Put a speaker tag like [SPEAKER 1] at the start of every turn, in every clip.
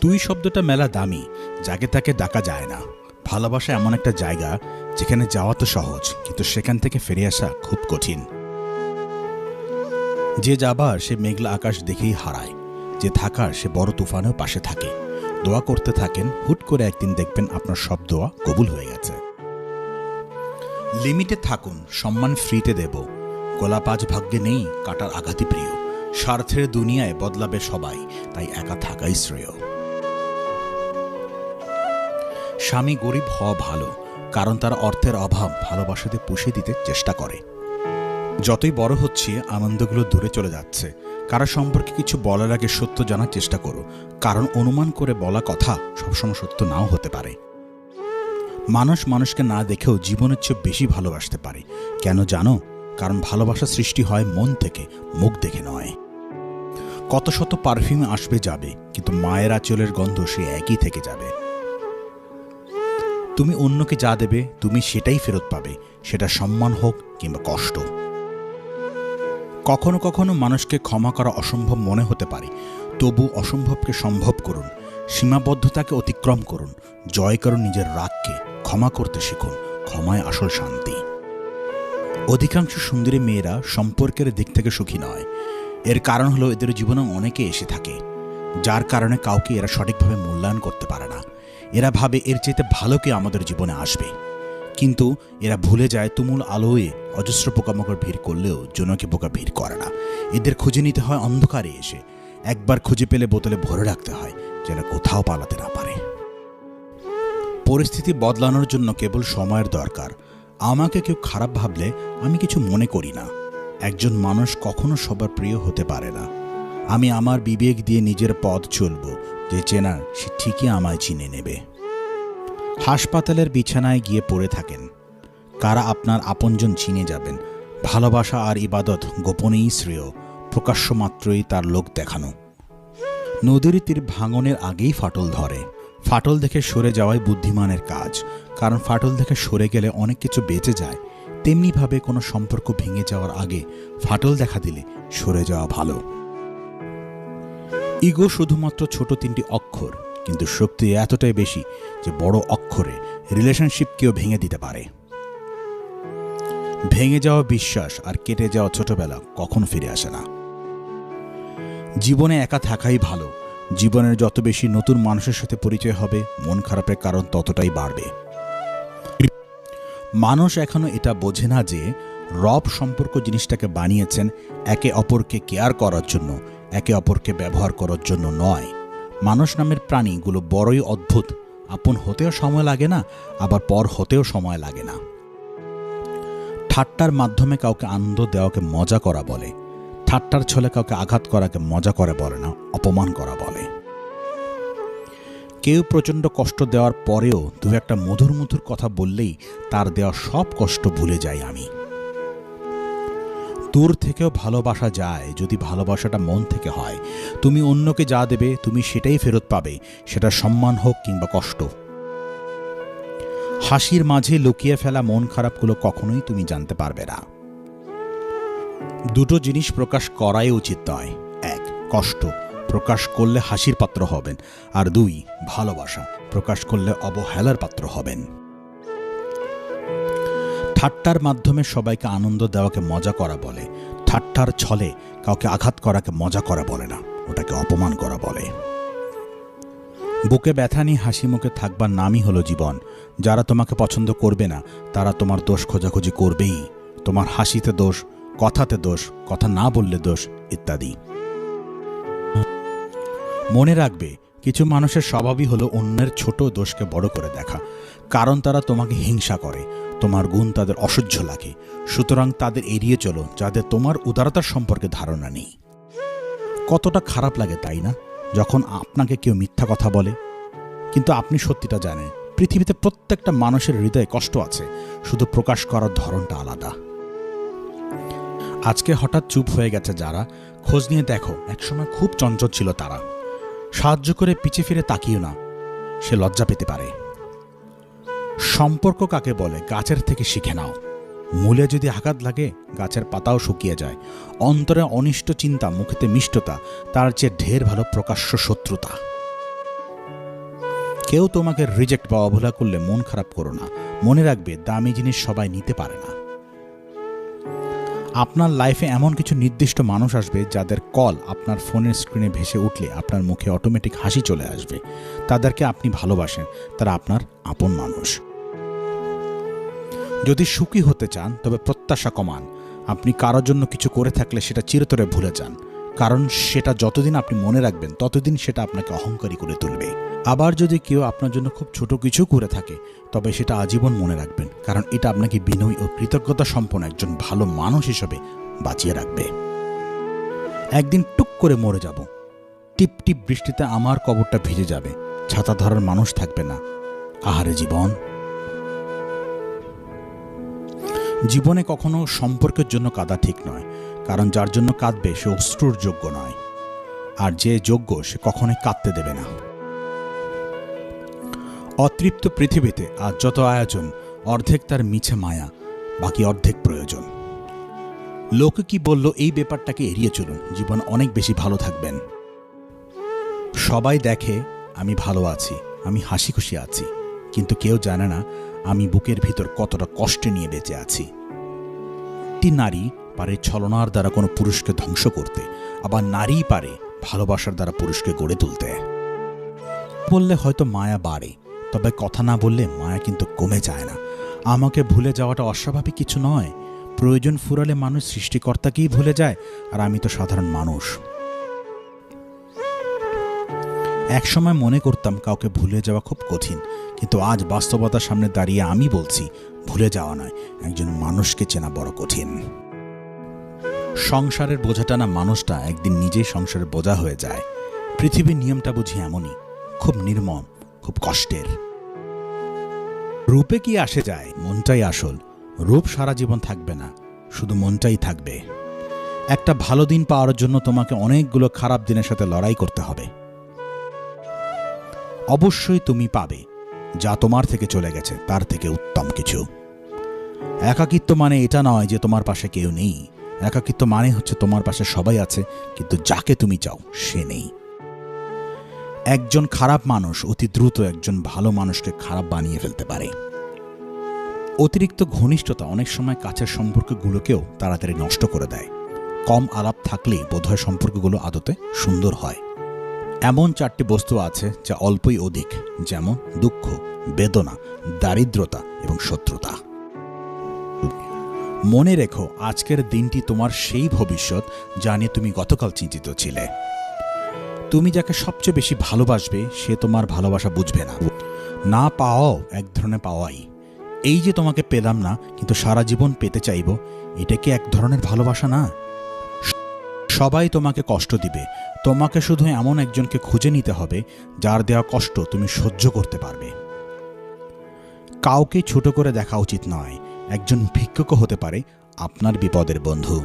[SPEAKER 1] তুই শব্দটা মেলা দামি, যাকে তাকে ডাকা যায় না। ভালোবাসা এমন একটা জায়গা যেখানে যাওয়া তো সহজ, কিন্তু সেখান থেকে ফিরে আসা খুব কঠিন। যে যাবার সে মেঘলা আকাশ দেখেই হারায়, যে থাকার সে বড় তুফানেও পাশে থাকে। দোয়া করতে থাকেন, হুট করে একদিন দেখবেন আপনার সব দোয়া কবুল হয়ে গেছে। লিমিটে থাকুন, সম্মান ফ্রিতে দেব। গোলাপ আজ ভাগ্যে নেই, কাটার আঘাতই প্রিয়। স্বার্থের দুনিয়ায় বদলাবে সবাই, তাই একা থাকাই শ্রেয়। স্বামী গরিব হওয়া ভালো, কারণ তার অর্থের অভাব ভালোবাসাতে পুষে দিতে চেষ্টা করে। যতই বড় হচ্ছে আনন্দগুলো দূরে চলে যাচ্ছে। কারো সম্পর্কে কিছু বলার আগে সত্য জানার চেষ্টা করো, কারণ অনুমান করে বলা কথা সবসময় সত্য নাও হতে পারে। মানুষ মানুষকে না দেখেও জীবনের চেয়ে বেশি ভালোবাসতে পারে। কেন জানো? কারণ ভালোবাসা সৃষ্টি হয় মন থেকে, মুখ দেখে নয়। কত শত পারফিউমে আসবে যাবে, কিন্তু মায়ের আঁচলের গন্ধ সে একই থেকে যাবে। তুমি অন্যকে যা দেবে তুমি সেটাই ফেরত পাবে, সেটা সম্মান হোক কিংবা কষ্ট। কখনো কখনো মানুষকে ক্ষমা করা অসম্ভব মনে হতে পারে, তবু অসম্ভবকে সম্ভব করুন। সীমাবদ্ধতাকে অতিক্রম করুন, জয় করুন নিজের রাগকে। ক্ষমা করতে শিখুন, ক্ষমায় আসল শান্তি। অধিকাংশ সুন্দরী মেয়েরা সম্পর্কের দিক থেকে সুখী নয়। এর কারণ হলো এদের জীবনে অনেকে এসে থাকে, যার কারণে কাউকে এরা সঠিকভাবে মূল্যায়ন করতে পারে না। এরা ভাবে এর চাইতে ভালো কে আমাদের জীবনে আসবে, কিন্তু এরা ভুলে যায় তুমুল আলোয় অজস্র পোকামাকড় ভিড় করলেও জোনাকি পোকা ভিড় করে না। এদের খুঁজে নিতে হয় অন্ধকারে এসে, একবার খুঁজে পেলে বোতলে ভরে রাখতে হয় যেন কোথাও পালাতে না পারে। পরিস্থিতি বদলানোর জন্য কেবল সময়ের দরকার। আমাকে কেউ খারাপ ভাবলে আমি কিছু মনে করি না। একজন মানুষ কখনো সবার প্রিয় হতে পারে না। আমি আমার বিবেক দিয়ে নিজের পথ চলব, যে চেনার সে ঠিকই আমায় চিনে নেবে। হাসপাতালের বিছানায় গিয়ে পড়ে থাকেন, কারা আপনার আপনজন চিনে যাবেন। ভালোবাসা আর ইবাদত গোপনেই শ্রেয়, প্রকাশ্য মাত্রই তার লোক দেখানো। নদীর তীর ভাঙনের আগেই ফাটল ধরে। ফাটল দেখে সরে যাওয়াই বুদ্ধিমানের কাজ, কারণ ফাটল দেখে সরে গেলে অনেক কিছু বেঁচে যায়। তেমনিভাবে কোনো সম্পর্ক ভেঙে যাওয়ার আগে ফাটল দেখা দিলে সরে যাওয়া ভালো। ইগো শুধুমাত্র ছোট 3টি অক্ষর, কিন্তু শক্তি এতটাই বেশি যে বড় অক্ষরে রিলেশনশিপকেও ভেঙে দিতে পারে। ভেঙে যাওয়া বিশ্বাস আর কেটে যাওয়া ছোটবেলা কখনো ফিরে আসে না। জীবনে একা থাকাই ভালো। জীবনের যত বেশি নতুন মানুষের সাথে পরিচয় হবে, মন খারাপের কারণ ততটাই বাড়বে। মানুষ এখনো এটা বোঝে না যে রব সম্পর্ক জিনিসটাকে বানিয়েছেন একে অপরকে কেয়ার করার জন্য, একে অপরকে ব্যবহার করার জন্য নয়। মানুষ নামের প্রাণীগুলো বড়ই অদ্ভুত। আপন হতেও সময় লাগে না, আবার পর হতেও সময় লাগে না। ঠাট্টার মাধ্যমে কাউকে আনন্দ দেওয়াকে মজা করা বলে। ঠাট্টার ছলে কাউকে আঘাত করাকে মজা করে বলে না, অপমান করা বলে। কেউ প্রচণ্ড কষ্ট দেওয়ার পরেও দু একটা মধুর মধুর কথা বললেই তার দেওয়া সব কষ্ট ভুলে যাই আমি। দূর থেকেও ভালোবাসা যায় যদি ভালোবাসাটা মন থেকে হয়। তুমি অন্যকে যা দেবে তুমি সেটাই ফেরত পাবে, সেটা সম্মান হোক কিংবা কষ্ট। হাসির মাঝে লুকিয়ে ফেলা মন খারাপগুলো কখনোই তুমি জানতে পারবে না। দুটো জিনিস প্রকাশ করাই উচিত নয়। 1, কষ্ট, প্রকাশ করলে হাসির পাত্র হবেন। আর 2, ভালোবাসা, প্রকাশ করলে অবহেলার পাত্র হবেন। ঠাট্টার মাধ্যমে সবাইকে আনন্দ দেওয়াকে মজা করা বলে। ঠাট্টার ছলে কাউকে আঘাত করাকে মজা করা বলে না, ওটাকে অপমান করা বলে। বুকে ব্যথা নিয়ে হাসি মুখে থাকবার নামই হলো জীবন। যারা তোমাকে পছন্দ করবে না তারা তোমার দোষ খোঁজাখুঁজি করবেই। তোমার হাসিতে দোষ, কথাতে দোষ, কথা না বললে দোষ, ইত্যাদি। মনে রাখবে, কিছু মানুষের স্বভাবই হলো অন্যের ছোট দোষকে বড় করে দেখা, কারণ তারা তোমাকে হিংসা করে। তোমার গুণ তাদের অসহ্য লাগে। সুতরাং তাদের এড়িয়ে চলো যাদের তোমার উদারতার সম্পর্কে ধারণা নেই। কতটা খারাপ লাগে তাই না, যখন আপনাকে কেউ মিথ্যা কথা বলে? কিন্তু আপনি সত্যিটা জানেন, পৃথিবীতে প্রত্যেকটা মানুষের হৃদয়ে কষ্ট আছে, শুধু প্রকাশ করার ধরনটা আলাদা। আজকে হঠাৎ চুপ হয়ে গেছে যারা, খোঁজ নিয়ে দেখো একসময় খুব চঞ্চল ছিল তারা। সাহায্য করে পিছে ফিরে তাকিও না, সে লজ্জা পেতে পারে। সম্পর্ক কাকে বলে গাছের থেকে শিখে নাও। মূলে যদি আঘাত লাগে গাছের পাতাও শুকিয়ে যায়। অন্তরে অনিষ্ট চিন্তা, মুখেতে মিষ্টতা, তার চেয়ে ঢের ভালো প্রকাশ্য শত্রুতা। কেউ তোমাকে রিজেক্ট বা অবহেলা করলে মন খারাপ করো না। মনে রাখবে, দামি জিনিস সবাই নিতে পারে না। আপনার লাইফে এমন কিছু নির্দিষ্ট মানুষ আসবে যাদের কল আপনার ফোনের স্ক্রিনে ভেসে উঠলে আপনার মুখে অটোমেটিক হাসি চলে আসবে। তাদেরকে আপনি ভালোবাসেন, তারা আপনার আপন মানুষ। যদি সুখী হতে চান তবে প্রত্যাশা কমান। আপনি কারোর জন্য কিছু করে থাকলে সেটা চিরতরে ভুলে যান, কারণ সেটা যতদিন আপনি মনে রাখবেন ততদিন সেটা আপনাকে অহংকারী করে তুলবে। আবার যদি কেউ আপনার জন্য খুব ছোট কিছু করে থাকে তবে সেটা আজীবন মনে রাখবেন, কারণ এটা আপনাকে বিনয়ী ও কৃতজ্ঞতা সম্পন্ন একজন ভালো মানুষ হিসেবে বাঁচিয়ে রাখবে। একদিন টুক করে মরে যাব, টিপ টিপ বৃষ্টিতে আমার কবরটা ভিজে যাবে, ছাতা ধরার মানুষ থাকবে না। আহারে জীবন। জীবনে কখনো সম্পর্কের জন্য কাঁদা ঠিক নয়, কারণ যার জন্য কাঁদবে সে অশ্রুর যোগ্য নয়, আর যে যোগ্য সে কখনোই কাঁদতে দেবে না। অতৃপ্ত পৃথিবীতে আজ যত আয়োজন, অর্ধেক তার মিছে মায়া, বাকি অর্ধেক প্রয়োজন। লোকে কি বলল এই ব্যাপারটাকে এড়িয়ে চলুন, জীবন অনেক বেশি ভালো থাকবেন। সবাই দেখে আমি ভালো আছি, আমি হাসি খুশি আছি, কিন্তু কেউ জানে না আমি বুকের ভিতর কতটা কষ্ট নিয়ে বেঁচে আছি। একটি নারী পারে ছলনার দ্বারা কোনো পুরুষকে ধ্বংস করতে, আবার নারী পারে ভালোবাসার দ্বারা পুরুষকে গড়ে তুলতে। বললে হয়তো মায়া বাড়ে, তবে কথা না বললে মায়া কিন্তু কমে যায় না। আমাকে ভুলে যাওয়াটা অস্বাভাবিক কিছু নয়। প্রয়োজন ফুরালে মানুষ সৃষ্টিকর্তাকেই ভুলে যায়, আর আমি তো সাধারণ মানুষ। একসময় মনে করতাম কাউকে ভুলে যাওয়া খুব কঠিন, কিন্তু আজ বাস্তবতার সামনে দাঁড়িয়ে আমি বলছি ভুলে যাওয়া নয়, একজন মানুষকে চেনা বড় কঠিন। সংসারের বোঝা টানা মানুষটা একদিন নিজেই সংসারের বোঝা হয়ে যায়। পৃথিবীর নিয়মটা বুঝি এমনই, খুব নির্মম, খুব কষ্টের। রূপে কি আসে যায়, মনটাই আসল। রূপ সারা জীবন থাকবে না, শুধু মনটাই থাকবে। একটা ভালো দিন পাওয়ার জন্য তোমাকে অনেকগুলো খারাপ দিনের সাথে লড়াই করতে হবে। অবশ্যই তুমি পাবে যা তোমার থেকে চলে গেছে তার থেকে উত্তম কিছু। একাকিত্ব মানে এটা নয় যে তোমার পাশে কেউ নেই। একাকিত্ব মানে হচ্ছে তোমার পাশে সবাই আছে, কিন্তু যাকে তুমি চাও সে নেই। একজন খারাপ মানুষ অতি দ্রুত একজন ভালো মানুষকে খারাপ বানিয়ে ফেলতে পারে। অতিরিক্ত ঘনিষ্ঠতা অনেক সময় কাছের সম্পর্কগুলোকেও তাড়াতাড়ি নষ্ট করে দেয়। কম আলাপ থাকলেই বোধহয় সম্পর্কগুলো আদতে সুন্দর হয়। এমন 4টি বস্তু আছে যা অল্পই অধিক, যেমন দুঃখ, বেদনা, দারিদ্রতা এবং শত্রুতা। মনে রেখো, আজকের দিনটি তোমার সেই ভবিষ্যৎ যা নিয়ে তুমি গতকাল চিন্তিত ছিলে। তুমি যাকে সবচেয়ে বেশি ভালোবাসবে সে তোমার ভালোবাসা বুঝবে না। না পাওয়াও এক ধরনের পাওয়াই। এই যে তোমাকে পেলাম না কিন্তু সারা জীবন পেতে চাইব, এটা কি এক ধরনের ভালোবাসা না? সবাই তোমাকে কষ্ট দিবে, তোমাকে শুধু এমন একজনকে খুঁজে নিতে হবে যার দেওয়া কষ্ট তুমি সহ্য করতে পারবে। কাউকে ছোট করে দেখা উচিত নয়। একজন ভিক্ষুক হতে পারে আপনার বিপদের বন্ধু।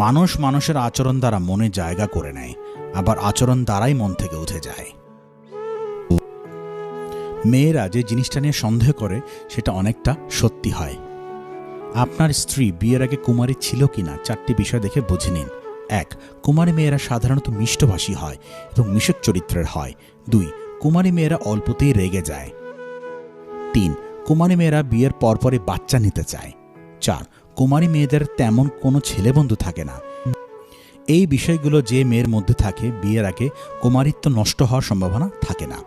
[SPEAKER 1] মানুষ মানুষের আচরণ দ্বারা মনে জায়গা করে নেয়, আবার আচরণ দ্বারাই মন থেকে উঠে যায়। মেয়েরা যে জিনিসটা নিয়ে সন্দেহ করে সেটা অনেকটা সত্যি হয়। আপনার স্ত্রী বিয়ের আগে কুমারী ছিল কিনা 4টি বিষয় দেখে বুঝে নিন। 1. কুমারী মেয়েরা সাধারণত মিষ্টভাষী হয় এবং মিশক চরিত্রের হয়। 2. কুমারী মেয়েরা অল্পতেই রেগে যায়। 3. কুমারী মেয়েরা বিয়ের পরপরই বাচ্চা নিতে চায়। 4. কুমারী মেয়েদের তেমন কোনো ছেলে বন্ধু থাকে না। এই বিষয়গুলো যে মেয়ের মধ্যে থাকে বিয়ের আগে কুমারিত্ব নষ্ট হওয়ার সম্ভাবনা থাকে না।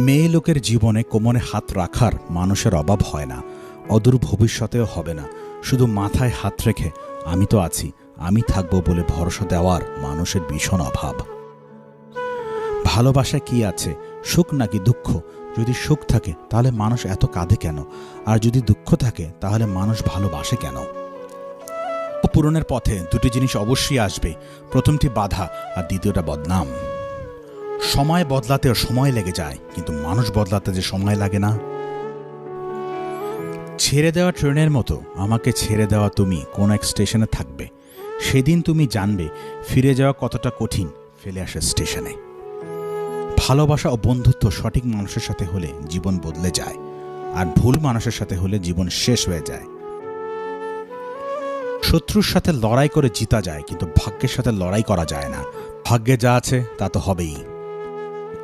[SPEAKER 1] মেয়ে লোকের জীবনে কোমরে হাত রাখার মানুষের অভাব হয় না, অদূর ভবিষ্যতেও হবে না। শুধু মাথায় হাত রেখে আমি তো আছি, আমি থাকবো বলে ভরসা দেওয়ার মানুষের ভীষণ অভাব। ভালোবাসা কি আছে, সুখ নাকি দুঃখ? যদি সুখ থাকে তাহলে মানুষ এত কাঁদে কেন? আর যদি দুঃখ থাকে তাহলে মানুষ ভালোবাসে কেন? পূরণের পথে 2টি জিনিস অবশ্যই আসবে। প্রথমটি বাধা আর দ্বিতীয়টা বদনাম। সময় বদলাতেও সময় লেগে যায়, কিন্তু মানুষ বদলাতে যে সময় লাগে না। ছেড়ে দেওয়া ট্রেনের মতো আমাকে ছেড়ে দেওয়া তুমি কোন এক স্টেশনে থাকবে। সেদিন তুমি জানবে ফিরে যাওয়া কতটা কঠিন ফেলে আসে স্টেশনে। ভালোবাসা ও বন্ধুত্ব সঠিক মানুষের সাথে হলে জীবন বদলে যায়, আর ভুল মানুষের সাথে হলে জীবন শেষ হয়ে যায়। শত্রুর সাথে লড়াই করে জিতা যায়, কিন্তু ভাগ্যের সাথে লড়াই করা যায় না। ভাগ্যে যা আছে তা তো হবেই।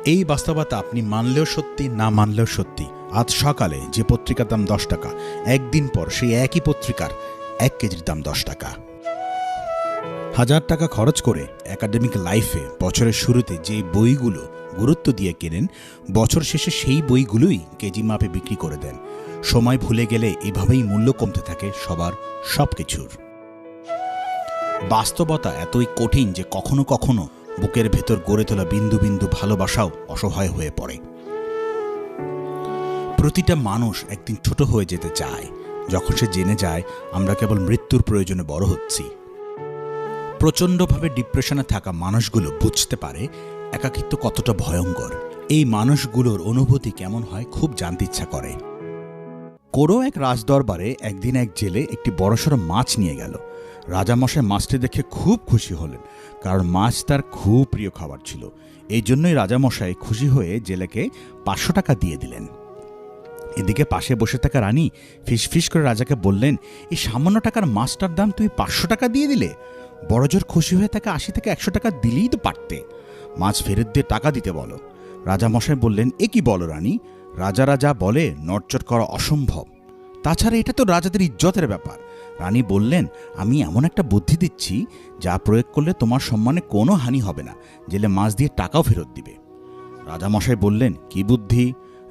[SPEAKER 1] এই বাস্তবতা আপনি মানলেও সত্যি, না মানলেও সত্যি। আজ সকালে যে পত্রিকার দাম 10 টাকা, একদিন পর সেই একই পত্রিকার 1 কেজির দাম 10 টাকা। 1000 টাকা খরচ করে একাডেমিক লাইফে বছরের শুরুতে যে বইগুলো গুরুত্ব দিয়ে কেনেন, বছর শেষে সেই বইগুলোই কেজি মাপে বিক্রি করে দেন। সময় ভুলে গেলে এভাবেই মূল্য কমতে থাকে সবার সবকিছুর। বাস্তবতা এতই কঠিন যে কখনো কখনো বুকের ভেতর গড়ে তোলা বিন্দু বিন্দু ভালোবাসাও অসহায় হয়ে পড়ে। প্রতিটা মানুষ একদিন ছোট হয়ে যেতে চায়, যখন সে জেনে যায় আমরা কেবল মৃত্যুর প্রয়োজনে বড় হচ্ছি। প্রচণ্ডভাবে ডিপ্রেশনে থাকা মানুষগুলো বুঝতে পারে একাকিত্ব কতটা ভয়ঙ্কর। এই মানুষগুলোর অনুভূতি কেমন হয় খুব জানতে ইচ্ছা করে। কোনো এক রাজদরবারে একদিন এক জেলে একটি বড়সড় মাছ নিয়ে গেল। রাজামশাই মাছটি দেখে খুব খুশি হলেন, কারণ মাছ তার খুব প্রিয় খাবার ছিল। এই জন্যই রাজামশাই খুশি হয়ে জেলেকে 500 টাকা দিয়ে দিলেন। এদিকে পাশে বসে থাকা রানী ফিসফিস করে রাজাকে বললেন, এই সামান্য টাকার মাছটার দাম তুমি 500 টাকা দিয়ে দিলে? বড়জোর খুশি হয়ে তাকে 80 থেকে 100 টাকা দিলেই তো পারতে। মাছ ফেরত দিয়ে টাকা দিতে বলো। রাজামশাই বললেন, এ কি বলো রানী, রাজারা যা বলে নড়চড় করা অসম্ভব। তাছাড়া এটা তো রাজাদের ইজ্জতের ব্যাপার। রানী বললেন, আমি এমন একটা বুদ্ধি দিচ্ছি যা প্রয়োগ করলে তোমার সম্মানে কোনো হানি হবে না, জেলে মাছ দিয়ে টাকাও ফেরত দিবে। রাজামশাই বললেন, কি বুদ্ধি?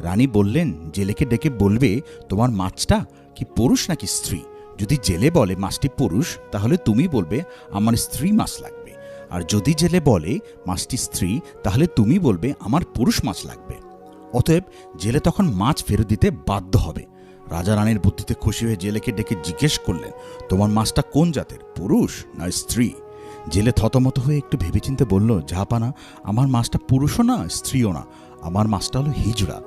[SPEAKER 1] রানী বললেন, জেলেকে ডেকে বলবে তোমার মাছটা কি পুরুষ নাকি স্ত্রী। যদি জেলে বলে মাছটি পুরুষ, তাহলে তুমি বলবে আমার স্ত্রী মাছ লাগবে। আর যদি জেলে বলে মাছটি স্ত্রী, তাহলে তুমি বলবে আমার পুরুষ মাছ লাগবে। অতএব জেলে তখন মাছ ফেরত দিতে বাধ্য হবে। রাজা রানীর বুদ্ধিতে খুশি হয়ে জেলেকে ডেকে জিজ্ঞেস করলেন, তোমার মাছটা কোন জাতের, পুরুষ না স্ত্রী? জেলে থতমত হয়ে একটু ভেবেচিন্তে বলল, জাহাপানা, আমার মাছটা পুরুষও না স্ত্রীও না, আমার মাছটা হলো হিজড়া।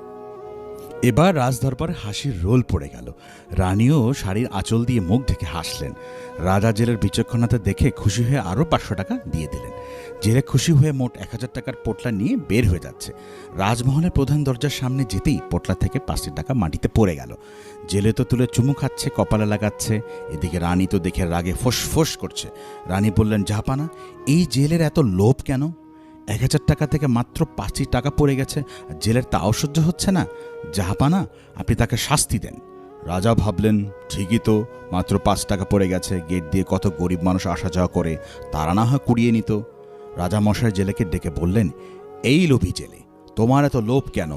[SPEAKER 1] এবার রাজদরবারে হাসির রোল পড়ে গেল। রানীও শাড়ির আঁচল দিয়ে মুখ ঢেকে হাসলেন। রাজা জেলের বিচক্ষণতা দেখে খুশি হয়ে আরও 500 টাকা দিয়ে দিলেন। জেলে খুশি হয়ে মোট 1000 টাকার পোটলা নিয়ে বের হয়ে যাচ্ছে। রাজমহলের প্রধান দরজার সামনে যেতেই পোটলা থেকে 5 টাকা মাটিতে পড়ে গেল। জেলে তো তুলে চুমু খাচ্ছে, কপালে লাগাচ্ছে। এদিকে রানী তো দেখে রাগে ফোঁস করছে। রানী বললেন, জাহাপানা, এই জেলের এত লোভ কেন? 1000 টাকা থেকে মাত্র 5 টাকা পড়ে গেছে, জেলের তাও সহ্য হচ্ছে না। জাহাপানা, আপনি তাকে শাস্তি দেন। রাজা ভাবলেন, ঠিকই তো, মাত্র 5 টাকা পড়ে গেছে, গেট দিয়ে কত গরিব মানুষ আসা যাওয়া করে, তারা না হয় কুড়িয়ে নিত। রাজামশাই জেলেকে ডেকে বললেন, এই লোভী জেলে, তোমার এত লোভ কেন?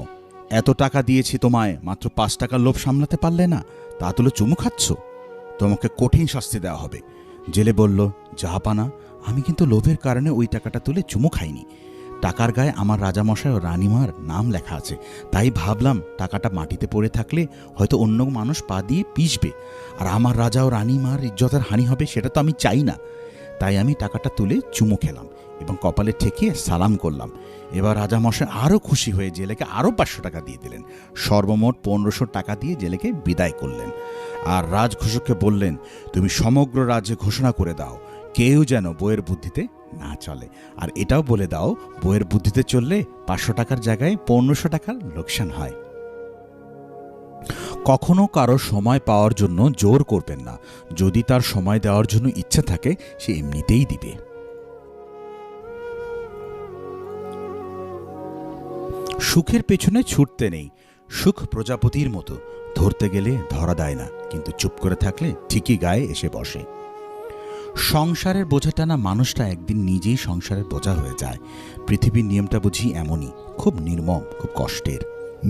[SPEAKER 1] এত টাকা দিয়েছি তোমায়, মাত্র 5 টাকার লোভ সামলাতে পারলে না, তা তুলে চুমু খাচ্ছ? তোমাকে কঠিন শাস্তি দেওয়া হবে। জেলে বলল, জাহাপানা, আমি কিন্তু লোভের কারণে ওই টাকাটা তুলে চুমু খাইনি। টাকার গায়ে আমার রাজামশাই ও রানীমার নাম লেখা আছে, তাই ভাবলাম টাকাটা মাটিতে পড়ে থাকলে হয়তো অন্য মানুষ পা দিয়ে পিষবে, আর আমার রাজা ও রানীমার ইজ্জতের হানি হবে, সেটা তো আমি চাই না। তাই আমি টাকাটা তুলে চুমু খেলাম এবং কপালে ঠেকিয়ে সালাম করলাম। এবার রাজামশাই আরও খুশি হয়ে জেলেকে আরও 500 টাকা দিয়ে দিলেন। সর্বমোট 1500 টাকা দিয়ে জেলেকে বিদায় করলেন। আর রাজঘোষককে বললেন, তুমি সমগ্র রাজ্যে ঘোষণা করে দাও, কেউ যেন বইয়ের বুদ্ধিতে না চলে। আর এটাও বলে দাও, বইয়ের বুদ্ধিতে চললে 500 টাকার জায়গায় 1500 টাকার লোকসান হয়। কখনো কারো সময় পাওয়ার জন্য জোর করবেন না। যদি তার সময় দেওয়ার জন্য ইচ্ছা থাকে, সে এমনিতেই দিবে। সুখের পেছনে ছুটতে নেই। সুখ প্রজাপতির মতো, ধরতে গেলে ধরা দেয় না, কিন্তু চুপ করে থাকলে ঠিকই গায়ে এসে বসে। সংসারের বোঝা টানা মানুষটা একদিন নিজেই সংসারের বোঝা হয়ে যায়। পৃথিবীর নিয়মটা বুঝি এমনই, খুব নির্মম, খুব কষ্টের।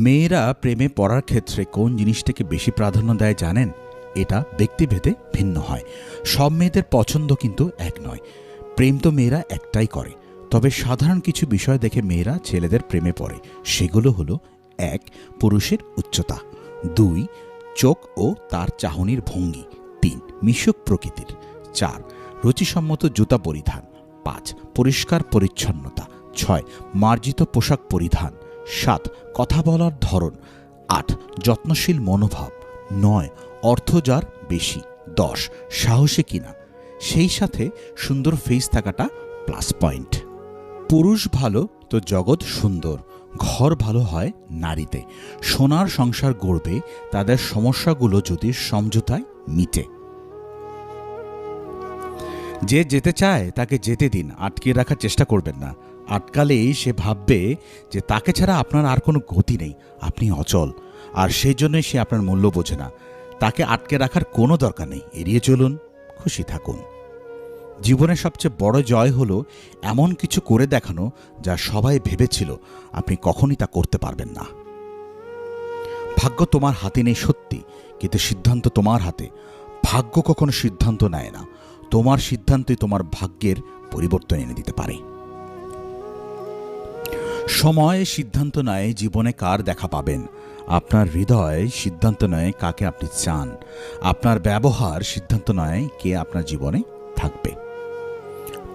[SPEAKER 1] মেয়েরা প্রেমে পড়ার ক্ষেত্রে কোন জিনিসটাকে বেশি প্রাধান্য দেয় জানেন? এটা ব্যক্তিভেদে ভিন্ন হয়। সব মেয়েদের পছন্দ কিন্তু এক নয়। প্রেম তো মেয়েরা একটাই করে, তবে সাধারণ কিছু বিষয় দেখে মেয়েরা ছেলেদের প্রেমে পড়ে। সেগুলো হলো: 1. পুরুষের উচ্চতা, 2. চোখ ও তার চাহনির ভঙ্গি, 3. মিশুক প্রকৃতির, 4. রুচিসম্মত জুতা পরিধান, 5. পরিষ্কার পরিচ্ছন্নতা, 6. মার্জিত পোশাক পরিধান, 7. কথা বলার ধরন, 8. যত্নশীল মনোভাব, 9. অর্থ যার বেশি, 10. সাহসী কিনা, সেই সাথে সুন্দর ফেস থাকাটা প্লাস পয়েন্ট। পুরুষ ভালো তো জগৎ সুন্দর, ঘর ভালো হয় নারীতে। সোনার সংসার গড়বে তাদের সমস্যাগুলো যদি সমঝোতায় মিটে। যে যেতে চায় তাকে যেতে দিন, আটকে রাখার চেষ্টা করবেন না। আটকালেই সে ভাববে যে তাকে ছাড়া আপনার আর কোনো গতি নেই, আপনি অচল, আর সেই জন্যই সে আপনার মূল্য বোঝে না। তাকে আটকে রাখার কোনো দরকার নেই, এড়িয়ে চলুন, খুশি থাকুন। জীবনের সবচেয়ে বড় জয় হলো এমন কিছু করে দেখানো যা সবাই ভেবেছিল আপনি কখনই তা করতে পারবেন না। ভাগ্য তোমার হাতে নেই সত্যি, কিন্তু সিদ্ধান্ত তোমার হাতে। ভাগ্য কখনো সিদ্ধান্ত নেয় না, তোমার সিদ্ধান্তই তোমার ভাগ্যের পরিবর্তন এনে দিতে পারে। সময় সিদ্ধান্ত নেয় জীবনে কার দেখা পাবেন, আপনার হৃদয় সিদ্ধান্ত নেয় কাকে আপনি চান, আপনার ব্যবহার সিদ্ধান্ত নেয় কে আপনার জীবনে থাকবে।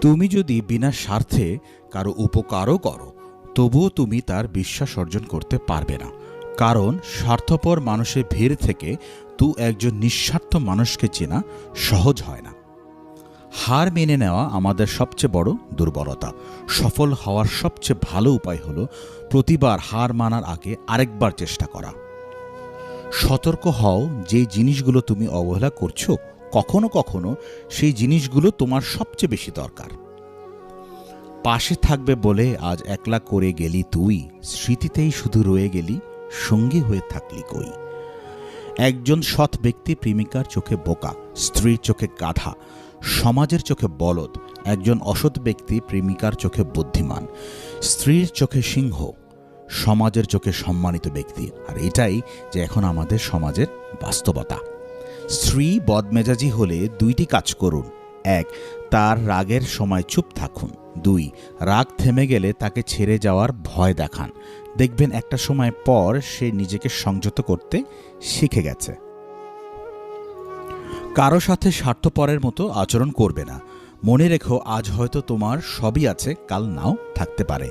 [SPEAKER 1] তুমি যদি বিনা স্বার্থে কারো উপকারও করো, তবুও তুমি তার বিশ্বাস অর্জন করতে পারবে না, কারণ স্বার্থপর মানুষের ভিড় থেকে একজন নিঃস্বার্থ মানুষকে চেনা সহজ হয় না। হার মেনে নেওয়া আমাদের সবচেয়ে বড় দুর্বলতা। সফল হওয়ার সবচেয়ে ভালো উপায় হলো প্রতিবার হার মানার আগে আরেকবার চেষ্টা করা। সতর্ক হও, যে জিনিসগুলো তুমি অবহেলা করছো কখনো কখনো সেই জিনিসগুলো তোমার সবচেয়ে বেশি দরকার। পাশে থাকবে বলে আজ একলা করে গেলি তুই, স্মৃতিতেই শুধু রয়ে গেলি, সঙ্গী হয়ে থাকলি কই। একজন সৎ ব্যক্তি প্রেমিকার চোখে বোকা, স্ত্রীর চোখে গাধা, সমাজের চোখে বলদ। একজন অসৎ ব্যক্তি প্রেমিকার চোখে বুদ্ধিমান, স্ত্রীর চোখে সিংহ, সমাজের চোখে সম্মানিত ব্যক্তি। আর এটাই যে এখন আমাদের সমাজের বাস্তবতা। স্ত্রী বদমেজাজি হলে দুইটি কাজ করুন। 1, তার রাগের সময় চুপ থাকুন। 2, রাগ থেমে গেলে তাকে ছেড়ে যাওয়ার ভয় দেখান। দেখবেন একটা সময় পর সে নিজেকে সংযত করতে শিখে গেছে। কারো সাথে স্বার্থপরের মতো আচরণ করবে না। মনে রেখো, আজ হয়তো তোমার সবই আছে, কাল নাও থাকতে পারে।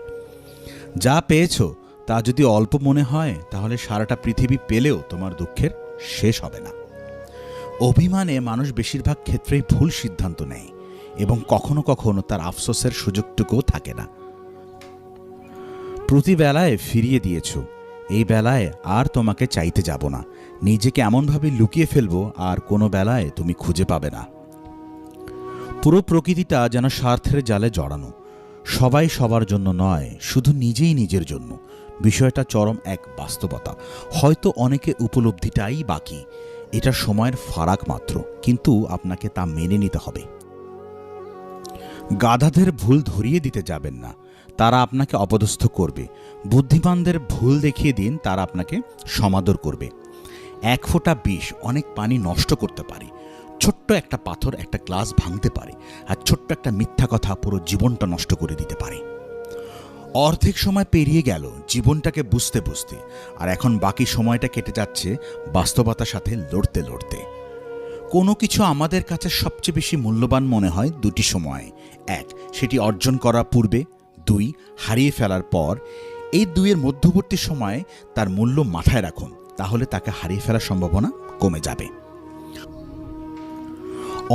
[SPEAKER 1] যা পেয়েছো তা যদি অল্প মনে হয়, তাহলে সারাটা পৃথিবী পেলেও তোমার দুঃখের শেষ হবে না। অভিমানে মানুষ বেশিরভাগ ক্ষেত্রেই ভুল সিদ্ধান্ত নেয় এবং কখনো কখনো তার আফসোসের সুযোগটুকুও থাকে না। প্রতি বেলায় ফিরিয়ে দিয়েছ, এই বেলায় আর তোমাকে চাইতে যাব না। নিজেকে এমনভাবে লুকিয়ে ফেলবো আর কোনো বেলায় তুমি খুঁজে পাবে না। পুরো প্রকৃতিটা যেন স্বার্থের জালে জড়ানো। সবাই সবার জন্য নয়, শুধু নিজেই নিজের জন্য। বিষয়টা চরম এক বাস্তবতা। হয়তো অনেকে উপলব্ধিটাই বাকি। এটা সময়ের ফারাক মাত্র, কিন্তু আপনাকে তা মেনে নিতে হবে। গাধাদের ভুল ধরিয়ে দিতে যাবেন না, তারা আপনাকে অপদস্থ করবে। বুদ্ধিমানদের ভুল দেখিয়ে দিন, তারা আপনাকে সমাদর করবে। 1 ফোঁটা বিষ অনেক পানি নষ্ট করতে পারে। ছোট্ট একটা পাথর একটা গ্লাস ভাঙতে পারে, আর ছোট্ট একটা মিথ্যা কথা পুরো জীবনটা নষ্ট করে দিতে পারে। অর্ধেক সময় পেরিয়ে গেল জীবনটাকে বুঝতে বুঝতে, আর এখন বাকি সময়টা কেটে যাচ্ছে বাস্তবতার সাথে লড়তে লড়তে। কোনো কিছু আমাদের কাছে সবচেয়ে বেশি মূল্যবান মনে হয় 2টি সময়। 1, সেটি অর্জন করার পূর্বে। 2, হারিয়ে ফেলার পর। এই 2-এর মধ্যবর্তী সময়ে তার মূল্য মাথায় রাখুন, তাহলে তাকে হারিয়ে ফেলার সম্ভাবনা কমে যাবে।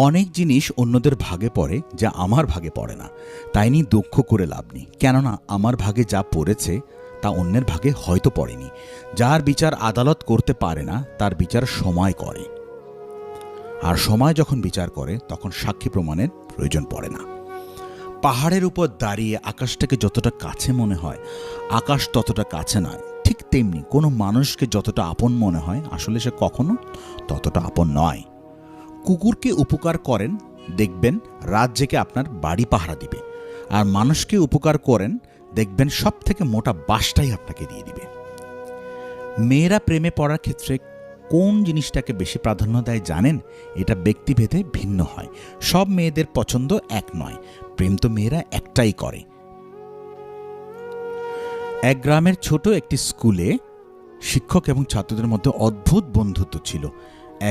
[SPEAKER 1] অনেক জিনিস অন্যদের ভাগে পড়ে যা আমার ভাগে পড়ে না, তাই নিয়ে দুঃখ করে লাভ নেই, কেননা আমার ভাগে যা পড়েছে তা অন্যের ভাগে হয়তো পড়েনি। যার বিচার আদালত করতে পারে না, তার বিচার সময় করে, আর সময় যখন বিচার করে তখন সাক্ষী প্রমাণের প্রয়োজন পড়ে না। পাহাড়ের উপর দাঁড়িয়ে আকাশটাকে যতটা কাছে মনে হয়, আকাশ ততটা কাছে নয়। ঠিক তেমনি কোনো মানুষকে যতটা আপন মনে হয়, আসলে সে কখনো ততটা আপন নয়। কুকুরকে উপকার করেন, দেখবেন রাত জেগে আপনার বাড়ি পাহারা দিবে, আর মানুষকে উপকার করেন, দেখবেন সব থেকে মোটা বাসটাই আপনাকে দিয়ে দিবে। মেয়েরা প্রেমে পড়ার ক্ষেত্রে কোন জিনিসটাকে বেশি প্রাধান্য দেয় জানেন? এটা ব্যক্তিভেদে ভিন্ন হয়। সব মেয়েদের পছন্দ এক নয়। প্রেম তো মেয়েরা একটাই করে। এক গ্রামের ছোট একটি স্কুলে শিক্ষক এবং ছাত্রদের মধ্যে অদ্ভুত বন্ধুত্ব ছিল।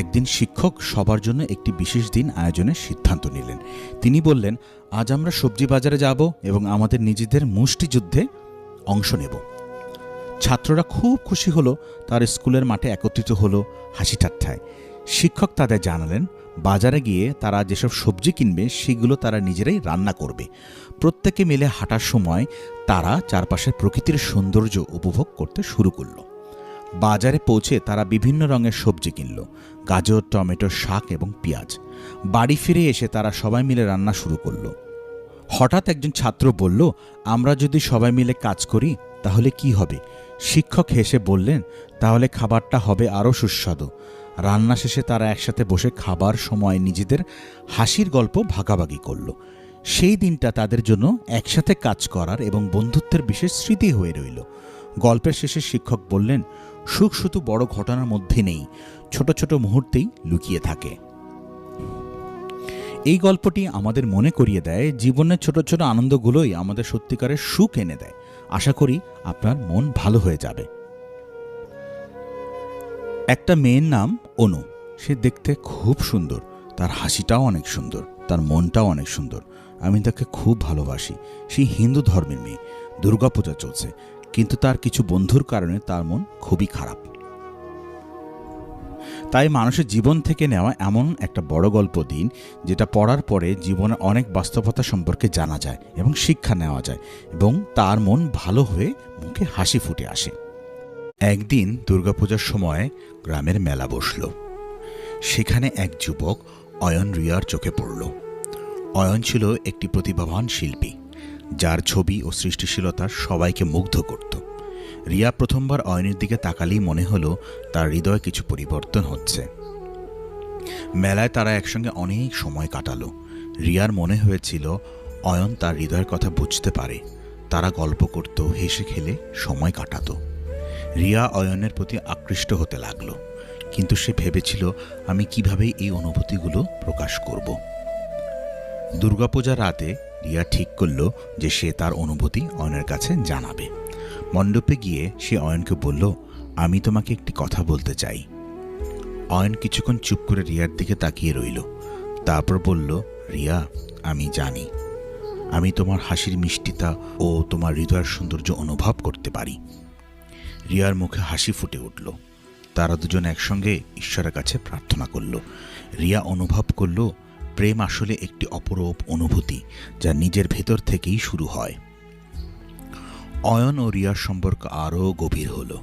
[SPEAKER 1] একদিন শিক্ষক সবার জন্য একটি বিশেষ দিন আয়োজনের সিদ্ধান্ত নিলেন। তিনি বললেন, আজ আমরা সবজি বাজারে যাব এবং আমাদের নিজেদের মুষ্টিযুদ্ধে অংশ নেব। ছাত্ররা খুব খুশি হলো, তার স্কুলের মাঠে একত্রিত হলো হাসি ঠাট্টায়। শিক্ষক তাদের জানালেন, বাজারে গিয়ে তারা যেসব সবজি কিনবে সেগুলো তারা নিজেরাই রান্না করবে। প্রত্যেকে মিলে হাঁটার সময় তারা চারপাশের প্রকৃতির সৌন্দর্য উপভোগ করতে শুরু করলো। বাজারে পৌঁছে তারা বিভিন্ন রঙের সবজি কিনল, গাজর, টমেটো, শাক এবং পেঁয়াজ। বাড়ি ফিরে এসে তারা সবাই মিলে রান্না শুরু করলো। হঠাৎ একজন ছাত্র বলল, আমরা যদি সবাই মিলে কাজ করি তাহলে কি হবে? শিক্ষক হেসে বললেন, তাহলে খাবারটা হবে আরও সুস্বাদু। রান্না শেষে তারা একসাথে বসে খাবার সময় নিজেদের হাসির গল্প ভাগাভাগি করল। সেই দিনটা তাদের জন্য একসাথে কাজ করার এবং বন্ধুত্বের বিশেষ স্মৃতি হয়ে রইল। গল্পের শেষে শিক্ষক বললেন, সুখ শুধু বড় ঘটনার মধ্যে নেই, ছোট ছোট মুহূর্তেই লুকিয়ে থাকে। এই গল্পটি আমাদের মনে করিয়ে দেয় জীবনের ছোট ছোট আনন্দগুলোই আমাদের সত্যিকারের সুখ এনে দেয়। আশা করি আপনার মন ভালো হয়ে যাবে। একটা মেয়ের নাম অনু। সে দেখতে খুব সুন্দর, তার হাসিটাও অনেক সুন্দর, তার মনটাও অনেক সুন্দর। আমি তাকে খুব ভালোবাসি। সে হিন্দু ধর্মের মেয়ে। দুর্গাপূজা চলছে, কিন্তু তার কিছু বন্ধুর কারণে তার মন খুবই খারাপ। তাই মানুষের জীবন থেকে নেওয়া এমন একটা বড় গল্প দিন, যেটা পড়ার পরে জীবনের অনেক বাস্তবতা সম্পর্কে জানা যায় এবং শিক্ষা নেওয়া যায় এবং তার মন ভালো হয়ে মুখে হাসি ফুটে আসে। একদিন দুর্গাপূজার সময় গ্রামের মেলা বসল। সেখানে এক যুবক অয়ন রিয়ার চোখে পড়ল। অয়ন ছিল একটি প্রতিভাবান শিল্পী, যার ছবি ও সৃষ্টিশীলতা সবাইকে মুগ্ধ করত। রিয়া প্রথমবার অয়নের দিকে তাকালেই মনে হলো তার হৃদয়ে কিছু পরিবর্তন হচ্ছে। মেলায় তারা একসঙ্গে অনেক সময় কাটালো। রিয়ার মনে হয়েছিল অয়ন তার হৃদয়ের কথা বুঝতে পারে। তারা গল্প করত, হেসে খেলে সময় কাটাতো। রিয়া অয়নের প্রতি আকৃষ্ট হতে লাগলো, কিন্তু সে ভেবেছিল, আমি কিভাবে এই অনুভূতিগুলো প্রকাশ করব। দুর্গাপূজার রাতে রিয়া ঠিক করল যে সে তার অনুভূতি অয়নের কাছে জানাবে। মণ্ডপে গিয়ে সে অয়নকে বলল, আমি তোমাকে একটি কথা বলতে চাই। অয়ন কিছুক্ষণ চুপ করে রিয়ার দিকে তাকিয়ে রইল। তারপর বলল, রিয়া, আমি জানি, আমি তোমার হাসির মিষ্টিতা ও তোমার হৃদয়ের সৌন্দর্য অনুভব করতে পারি। রিয়ার মুখে হাসি ফুটে উঠল। তারা দুজন একসঙ্গে ঈশ্বরের কাছে প্রার্থনা করল। রিয়া অনুভব করল, প্রেম আসলে একটি অপরূপ অনুভূতি, যা নিজের ভেতর থেকেই শুরু হয়। অয়ন ও রিয়ার সম্পর্ক আরও গভীর হলো।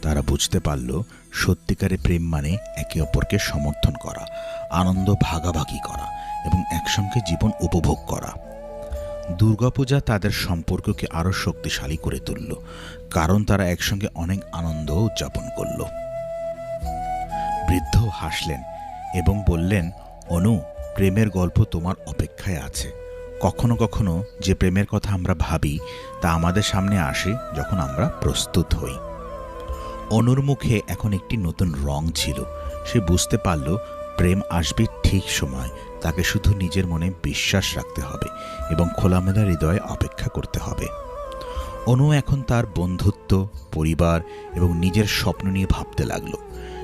[SPEAKER 1] তারা বুঝতে পারল, সত্যিকারের প্রেম মানে একে অপরকে সমর্থন করা, আনন্দ ভাগাভাগি করা এবং একসঙ্গে জীবন উপভোগ করা। দুর্গাপূজা তাদের সম্পর্ককে আরও শক্তিশালী করে তুলল, কারণ তারা একসঙ্গে অনেক আনন্দ উদযাপন করল। বৃদ্ধ হাসলেন এবং বললেন, অনু, প্রেমের গল্প তোমার অপেক্ষায় আছে। কখনো কখনো যে প্রেমের কথা আমরা ভাবি তা আমাদের সামনে আসে যখন আমরা প্রস্তুত হই। অনুর মুখে এখন একটি নতুন রং ছিল। সে বুঝতে পারল, প্রেম আসবে ঠিক সময়। তাকে শুধু নিজের মনে বিশ্বাস রাখতে হবে এবং খোলামেলা হৃদয়ে অপেক্ষা করতে হবে। অনু এখন তার বন্ধুত্ব, পরিবার এবং নিজের স্বপ্ন নিয়ে ভাবতে লাগলো।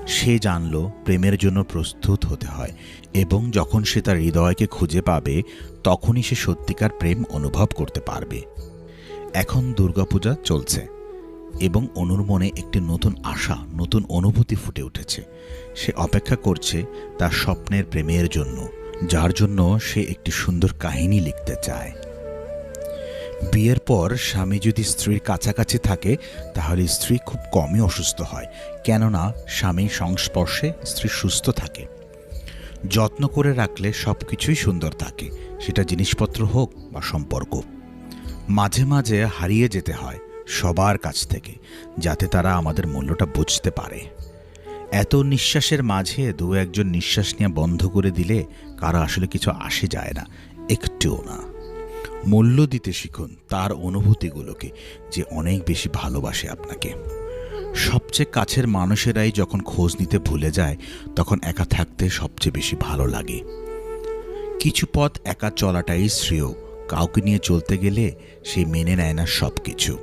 [SPEAKER 1] সে জানল প্রেমের জন্য প্রস্তুত হতে হয় এবং যখন সে তার হৃদয়কে খুঁজে পাবে তখনই সে সত্যিকার প্রেম অনুভব করতে পারবে। এখন দুর্গাপূজা চলছে এবং অনুর মনে একটি নতুন আশা, নতুন অনুভূতি ফুটে উঠেছে। সে অপেক্ষা করছে তার স্বপ্নের প্রেমের জন্য, যার জন্য সে একটি সুন্দর কাহিনী লিখতে চায়। বিয়ের পর স্বামী যদি স্ত্রীর কাছাকাছি থাকে তাহলে স্ত্রী খুব কমই অসুস্থ হয়, কেননা স্বামীর সংস্পর্শে স্ত্রী সুস্থ থাকে। যত্ন করে রাখলে সব কিছুই সুন্দর থাকে, সেটা জিনিসপত্র হোক বা সম্পর্ক। মাঝে মাঝে হারিয়ে যেতে হয় সবার কাছ থেকে, যাতে তারা আমাদের মূল্যটা বুঝতে পারে। এত নিঃশ্বাসের মাঝে দু একজন নিঃশ্বাস নিয়ে বন্ধ করে দিলে কারো আসলে কিছু আসে যায় না, একটুও না। মূল্য দিতে শিখুন তার অনুভূতিগুলোকে, যে অনেক বেশি ভালোবাসে আপনাকে। সবচেয়ে কাছের মানুষেরাই যখন খোঁজ নিতে ভুলে যায় তখন একা থাকতে সবচেয়ে বেশি ভালো লাগে। কিছু পথ একা চলাটাই শ্রেয়। কাউকে নিয়ে চলতে গেলে সে মেনে নেয় না সব কিছু।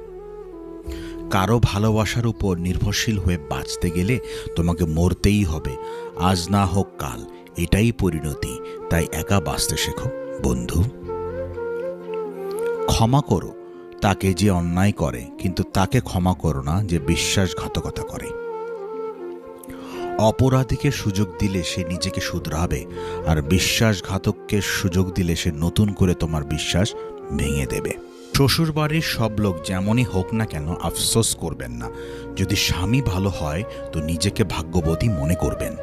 [SPEAKER 1] কারো ভালোবাসার উপর নির্ভরশীল হয়ে বাঁচতে গেলে তোমাকে মরতেই হবে, আজ না হোক কাল, এটাই পরিণতি। তাই একা বাঁচতে শেখো বন্ধু। ক্ষমা করো তাকে যে অন্যায় করে, কিন্তু তাকে ক্ষমা করো না যে বিশ্বাসঘাতকতা করে। অপরাধীকে সুযোগ দিলে সে নিজেকে শুধরাবে, আর বিশ্বাসঘাতককে সুযোগ দিলে সে নতুন করে তোমার বিশ্বাস ভেঙে দেবে। শ্বশুরবাড়ির সব লোক যেমনই হোক না কেন আফসোস করবেন না। যদি স্বামী ভালো হয় তো নিজেকে ভাগ্যবতী মনে করবেন।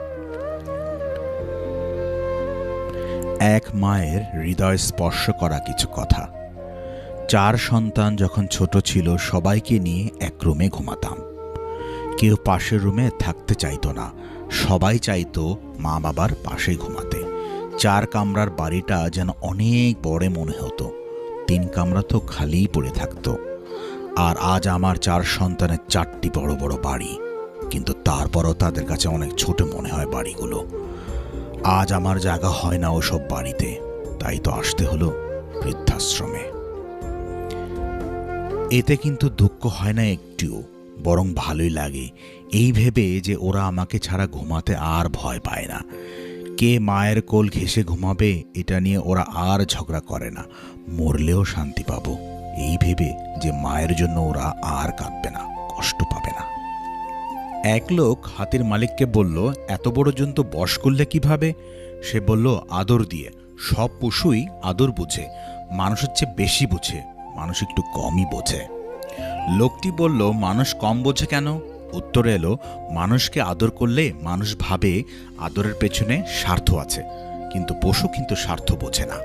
[SPEAKER 1] এক মায়ের হৃদয় স্পর্শ করা কিছু কথা। চার সন্তান যখন ছোট ছিল সবাইকে নিয়ে এক রুমে ঘুমাতাম। কেউ পাশের রুমে থাকতে চাইতো না, সবাই চাইতো মা বাবার পাশে ঘুমাতে। 4 কামরার বাড়িটা যেন অনেক বড় মনে হতো, 3 কামরা তো খালিই পড়ে থাকতো। আর আজ আমার 4 সন্তানের 4টি বড় বড় বাড়ি, কিন্তু তারপরও তাদের কাছে অনেক ছোট মনে হয় বাড়িগুলো। আজ আমার জায়গা হয় না ওসব বাড়িতে, তাই তো আসতে হলো বৃদ্ধাশ্রমে। এতে কিন্তু দুঃখ হয় না একটিও, বরং ভালোই লাগে এই ভেবে যে ওরা আমাকে ছাড়া ঘুমাতে আর ভয় পায় না। কে মায়ের কোল ঘেঁষে ঘুমাবে এটা নিয়ে ওরা আর ঝগড়া করে না। মরলেও শান্তি পাবো এই ভেবে যে মায়ের জন্য ওরা আর কাঁদবে না, কষ্ট পাবে না। এক লোক হাতির মালিককে বলল, এত বড় জন্তু বশ করলে কিভাবে? সে বলল, আদর দিয়ে। সব পশুই আদর বুঝে, মানুষের চেয়ে বেশি বুঝে, মানুষ একটু কমই বোঝে। লোকটি বলল, মানুষ কম বোঝে কেন? উত্তরে এলো, মানুষকে আদর করলে মানুষ ভাবে আদরের পেছনে স্বার্থ আছে, কিন্তু পশু কিন্তু স্বার্থ বোঝে না।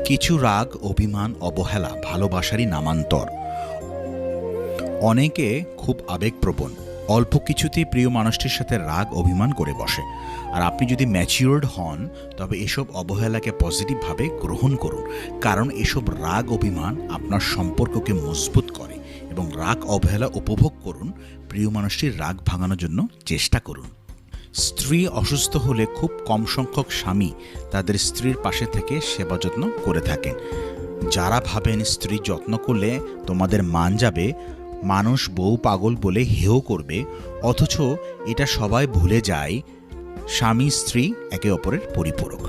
[SPEAKER 1] কিছু রাগ, অভিমান, অবহেলা ভালোবাসারই নামান্তর। অনেকে খুব আবেগপ্রবণ, অল্প কিছুতেই প্রিয় মানুষটির সাথে রাগ অভিমান করে বসে। আর আপনি যদি ম্যাচিওরড হন তবে এসব অবহেলাকে পজিটিভভাবে গ্রহণ করুন, কারণ এসব রাগ অভিমান আপনার সম্পর্ককে মজবুত করে। এবং রাগ অবহেলা উপভোগ করুন, প্রিয় মানুষটির রাগ ভাঙানোর জন্য চেষ্টা করুন। স্ত্রী অসুস্থ হলে খুব কম সংখ্যক স্বামী তাদের স্ত্রীর পাশে থেকে সেবা যত্ন করে থাকেন। যারা ভাবেন স্ত্রী যত্ন করলে তোমাদের মান যাবে, মানুষ বউ পাগল বলে হেয় করবে, অথচ এটা সবাই ভুলে যায় স্বামী স্ত্রী একে অপরের পরিপূরক।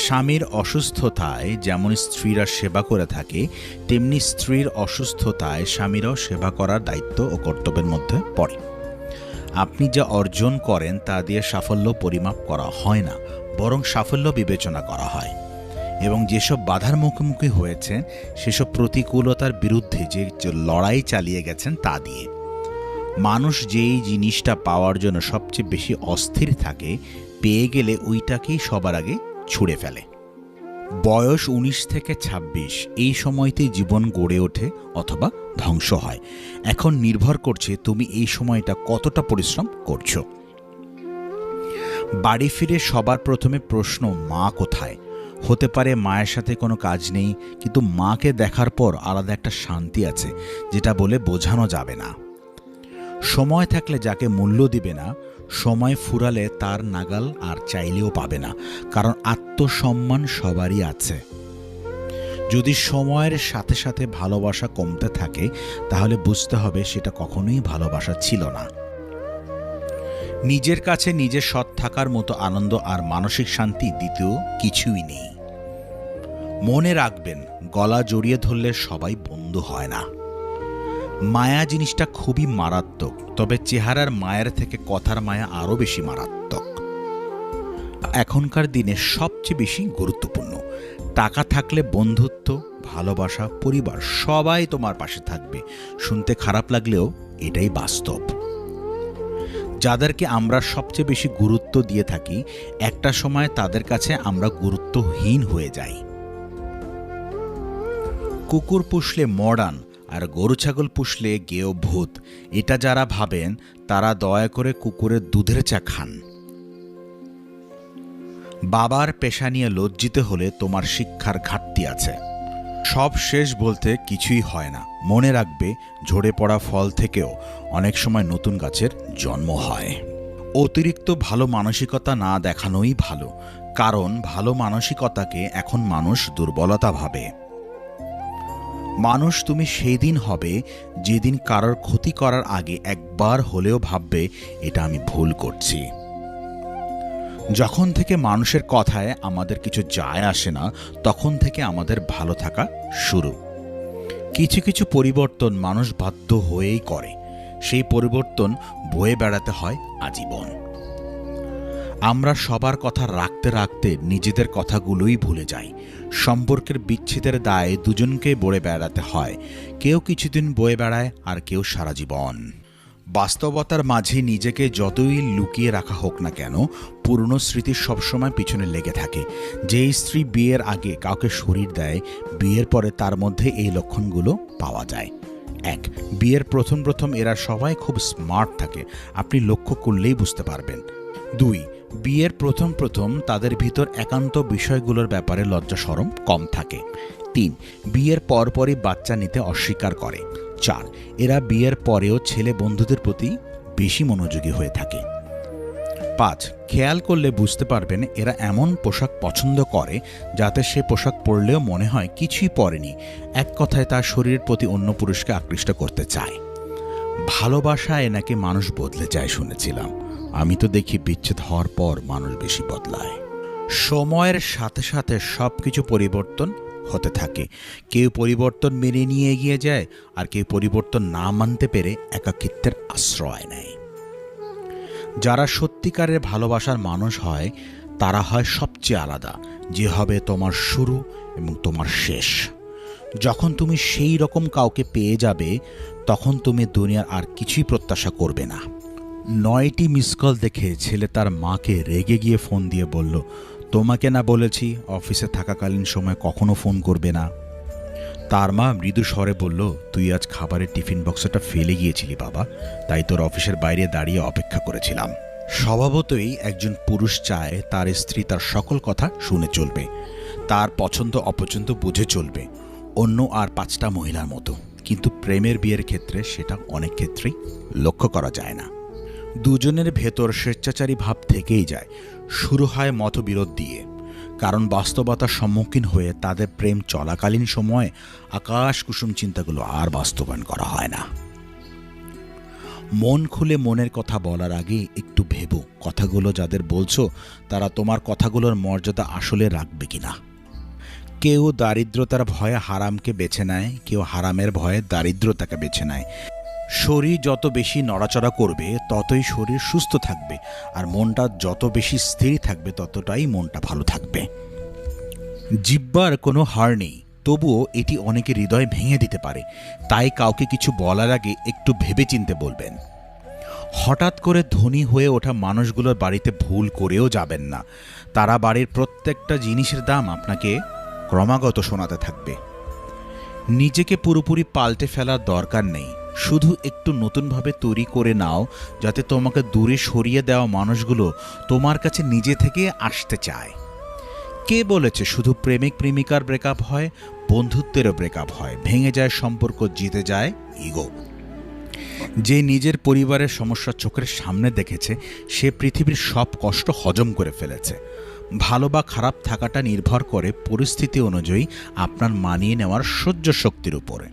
[SPEAKER 1] স্বামীর অসুস্থতায় যেমন স্ত্রীরা সেবা করে থাকে, তেমনি স্ত্রীর অসুস্থতায় স্বামীরাও সেবা করার দায়িত্ব ও কর্তব্যের মধ্যে পড়ে। আপনি যা অর্জন করেন তা দিয়ে সাফল্য পরিমাপ করা হয় না, বরং সাফল্য বিবেচনা করা হয়। এবং যেসব বাধার মুখোমুখি হয়েছেন সেসব প্রতিকূলতার বিরুদ্ধে যে লড়াই চালিয়ে গেছেন তা দিয়ে। মানুষ যেই জিনিসটা পাওয়ার জন্য সবচেয়ে বেশি অস্থির থাকে, পেয়ে গেলে ওইটাকেই সবার আগে ছুঁড়ে ফেলে। বয়স 19 থেকে 26, এই সময়তেই জীবন গড়ে ওঠে অথবা ধ্বংস হয়। এখন নির্ভর করছে তুমি এই সময়টা কতটা পরিশ্রম করছো। বাড়ি ফিরে সবার প্রথমে প্রশ্ন, মা কোথায়? হতে পারে মায়ের সাথে কোনো কাজ নেই, কিন্তু মাকে দেখার পর আলাদা একটা শান্তি আছে যেটা বলে বোঝানো যাবে না। সময় থাকলে যাকে মূল্য দিবে না, সময় ফুরালে তার নাগাল আর চাইলেও পাবে না, কারণ আত্মসম্মান সবারই আছে। যদি সময়ের সাথে সাথে ভালোবাসা কমতে থাকে তাহলে বুঝতে হবে সেটা কখনোই ভালোবাসা ছিল না। নিজের কাছে নিজে সৎ থাকার মতো আনন্দ আর মানসিক শান্তি দ্বিতীয় কিছুই নেই। মনে রাখবেন, গলা জড়িয়ে ধরলে সবাই বন্ধু হয় না। মায়া জিনিসটা খুবই মারাত্মক, তবে চেহারার মায়ের থেকে কথার মায়া আরও বেশি মারাত্মক। এখনকার দিনে সবচেয়ে বেশি গুরুত্বপূর্ণ। টাকা থাকলে বন্ধুত্ব, ভালোবাসা, পরিবার সবাই তোমার পাশে থাকবে। শুনতে খারাপ লাগলেও এটাই বাস্তব। যাদেরকে আমরা সবচেয়ে বেশি গুরুত্ব দিয়ে থাকি, একটা সময় তাদের কাছে আমরা গুরুত্বহীন হয়ে যাই। কুকুর পুষলে মডার্ন আর গরু ছাগল পুষলে গেও ভূত, এটা যারা ভাবেন তারা দয়া করে কুকুরের দুধের চা খান। বাবার পেশা নিয়ে লজ্জিত হলে তোমার শিক্ষার ঘাটতি আছে। সব শেষ বলতে কিছুই হয় না। মনে রাখবে, ঝরে পড়া ফল থেকেও অনেক সময় নতুন গাছের জন্ম হয়। অতিরিক্ত ভালো মানসিকতা না দেখানোই ভালো, কারণ ভালো মানসিকতাকে এখন মানুষ দুর্বলতা ভাবে। মানুষ তুমি সেই দিন হবে যেদিন কারোর ক্ষতি করার আগে একবার হলেও ভাববে, এটা আমি ভুল করছি। যখন থেকে মানুষের কথায় আমাদের কিছু যায় আসে না, তখন থেকে আমাদের ভালো থাকা শুরু। কিছু কিছু পরিবর্তন মানুষ বাধ্য হয়েই করে, সেই পরিবর্তন বয়ে বেড়াতে হয় আজীবন। আমরা সবার কথা রাখতে রাখতে নিজেদের কথাগুলোই ভুলে যাই। সম্পর্কের বিচ্ছেদের দায়ে দুজনকে বয়ে বেড়াতে হয়, কেউ কিছুদিন বয়ে বেড়ায় আর কেউ সারা জীবন। বাস্তবতার মাঝে নিজেকে যতই লুকিয়ে রাখা হোক না কেন, পুরনো স্মৃতি সবসময় পিছনে লেগে থাকে। যেই স্ত্রী বিয়ের আগে কাউকে শরীর দেয়, বিয়ের পরে তার মধ্যে এই লক্ষণগুলো পাওয়া যায়। 1. বিয়ের প্রথম এরা সবাই খুব স্মার্ট থাকে, আপনি লক্ষ্য করলেই বুঝতে পারবেন। 2. বিয়ের প্রথম তাদের ভিতর একান্ত বিষয়গুলোর ব্যাপারে লজ্জা শরম কম থাকে। 3. বিয়ের পরপরই বাচ্চা নিতে অস্বীকার করে। 4. এরা বিয়ের পরেও ছেলে বন্ধুদের প্রতি বেশি মনোযোগী হয়ে থাকে। 5. খেয়াল করলে বুঝতে পারবেন এরা এমন পোশাক পছন্দ করে যাতে সে পোশাক পরলেও মনে হয় কিছুই পরেনি, এক কথায় তার শরীরের প্রতি অন্য পুরুষকে আকৃষ্ট করতে চায়। ভালোবাসায় নাকি মানুষ বদলে যায় শুনেছিলাম, আমি তো দেখি বিচ্ছেদ হওয়ার পর মানুষ বেশি বদলায়। সময়ের সাথে সাথে সব কিছু পরিবর্তন হতে থাকে। কেউ পরিবর্তন মেনে নিয়ে এগিয়ে যায়, আর কেউ পরিবর্তন না মানতে পেরে একাকিত্বের আশ্রয় নেয়। যারা সত্যিকারের ভালোবাসার মানুষ হয় তারা হয় সবচেয়ে আলাদা, যে হবে তোমার শুরু এবং তোমার শেষ। যখন তুমি সেই রকম কাউকে পেয়ে যাবে তখন তুমি দুনিয়ার আর কিছুই প্রত্যাশা করবে না। 9টি মিস কল দেখে ছেলে তার মাকে রেগে গিয়ে ফোন দিয়ে বলল, তোমাকে না বলেছি অফিসে থাকাকালীন সময় কখনো ফোন করবে না। তার মা মৃদু স্বরে বলল, তুই আজ খাবারের টিফিন বক্সটা ফেলে গিয়েছিলি বাবা, তাই তোর অফিসের বাইরে দাঁড়িয়ে অপেক্ষা করেছিলাম। স্বভাবতই একজন পুরুষ চায় তার স্ত্রী তার সকল কথা শুনে চলবে, তার পছন্দ অপছন্দ বুঝে চলবে, অন্য আর 5টা মহিলার মতো। কিন্তু প্রেমের বিয়ের ক্ষেত্রে সেটা অনেক ক্ষেত্রেই লক্ষ্য করা যায় না। দুজনের ভেতর স্বেচ্ছাচারী ভাব থেকেই যায়। শুরু হয় মতবিরোধ দিয়ে, কারণ বাস্তবতার সম্মুখীন হয়ে তাদের প্রেম চলাকালীন সময়ে আকাশ কুসুম চিন্তাগুলো আর বাস্তবায়ন করা হয় না। মন খুলে মনের কথা বলার আগে একটু ভেবো কথাগুলো যাদের বলছো তারা তোমার কথাগুলোর মর্যাদা আসলে রাখবে কিনা। কেউ দারিদ্রতার ভয়ে হারামকে বেছে নেয়, কেউ হারামের ভয়ে দারিদ্রতাকে বেছে নেয়। শরীর যত বেশি নড়াচড়া করবে ততই শরীর সুস্থ থাকবে, আর মনটা যত বেশি স্থির থাকবে ততটাই মনটা ভালো থাকবে। জিহ্বার কোনো হার নেই, তবুও এটি অনেকের হৃদয় ভেঙে দিতে পারে, তাই কাউকে কিছু বলার আগে একটু ভেবেচিন্তে বলবেন। হঠাৎ করে ধনী হয়ে ওঠা মানুষগুলোর বাড়িতে ভুল করেও যাবেন না, তারা বাড়ির প্রত্যেকটা জিনিসের দাম আপনাকে ক্রমাগত শোনাতে থাকবে। নিজেকে পুরোপুরি পাল্টে ফেলার দরকার নেই, শুধু একটু নতুনভাবে তৈরি করে নাও যাতে তোমাকে দূরে সরিয়ে দেওয়া মানুষগুলো তোমার কাছে নিজে থেকে আসতে চায়। কে বলেছে শুধু প্রেমিক প্রেমিকার ব্রেকআপ হয়? বন্ধুত্বেরও ব্রেকআপ হয়, ভেঙে যায় সম্পর্ক, জিতে যায় ইগো। যে নিজের পরিবারের সমস্যা চোখের সামনে দেখেছে সে পৃথিবীর সব কষ্ট হজম করে ফেলেছে। ভালো বা খারাপ থাকাটা নির্ভর করে পরিস্থিতি অনুযায়ী আপনার মানিয়ে নেওয়ার সহ্য শক্তির উপরে।